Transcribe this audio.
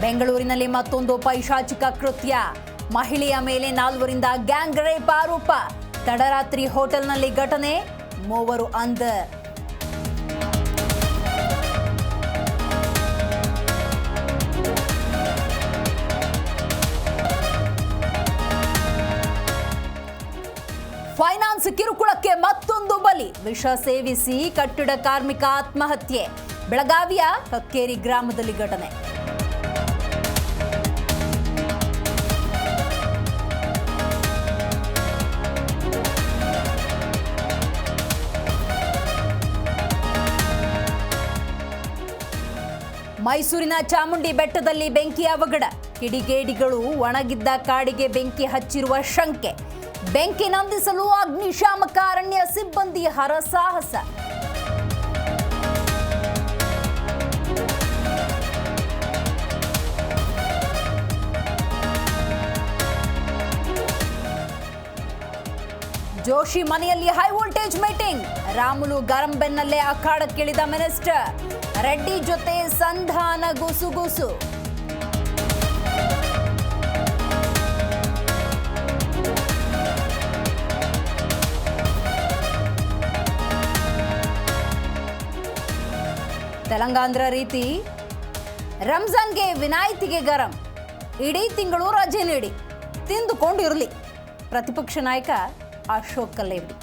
ಬೆಂಗಳೂರಿನಲ್ಲಿ ಮತ್ತೊಂದು ಪೈಶಾಚಿಕ ಕೃತ್ಯ. ಮಹಿಳೆಯ ಮೇಲೆ 4ರಿಂದ ಗ್ಯಾಂಗ್ ರೇಪ್ ಆರೋಪ. ತಡರಾತ್ರಿ ಹೋಟೆಲ್ನಲ್ಲಿ ಘಟನೆ, 3 ಅಂಧರ್. ಫೈನಾನ್ಸ್ ಕಿರುಕುಳಕ್ಕೆ ಮತ್ತೊಂದು ಬಲಿ. ವಿಷ ಸೇವಿಸಿ ಕಟ್ಟಡ ಕಾರ್ಮಿಕ ಆತ್ಮಹತ್ಯೆ. ಬೆಳಗಾವಿಯ ಕಕ್ಕೇರಿ ಗ್ರಾಮದಲ್ಲಿ ಘಟನೆ. ಮೈಸೂರಿನ ಚಾಮುಂಡಿ ಬೆಟ್ಟದಲ್ಲಿ ಬೆಂಕಿ ಅವಘಡ. ಕಿಡಿಗೇಡಿಗಳು ಒಣಗಿದ್ದ ಕಾಡಿಗೆ ಬೆಂಕಿ ಹಚ್ಚಿರುವ ಶಂಕೆ. ಬೆಂಕಿ ನಂದಿಸಲು ಅಗ್ನಿಶಾಮಕ ಅರಣ್ಯ ಸಿಬ್ಬಂದಿ ಹರಸಾಹಸ. ಜೋಶಿ ಮನೆಯಲ್ಲಿ ಹೈ ವೋಲ್ಟೇಜ್ ಮೀಟಿಂಗ್. ರಾಮುಲು ಗರಂ ಬೆನ್ನಲ್ಲೇ ಅಖಾಡಕ್ಕಿಳಿದ ಮಿನಿಸ್ಟರ್. ರೆಡ್ಡಿ ಜೊತೆ ಸಂಧಾನ ಗುಸುಗುಸು. ತೆಲಂಗಾಣ ರೀತಿ ರಂಜಾನ್ಗೆ ವಿನಾಯಿತಿಗೆ ಗರಂ. ಇಡೀ ತಿಂಗಳು ರಜೆ ನೀಡಿ ತಿಂದುಕೊಂಡಿರಲಿ. ಪ್ರತಿಪಕ್ಷ ನಾಯಕ ಅಶೋಕ್ ಕಲ್ಲೇಡಿ.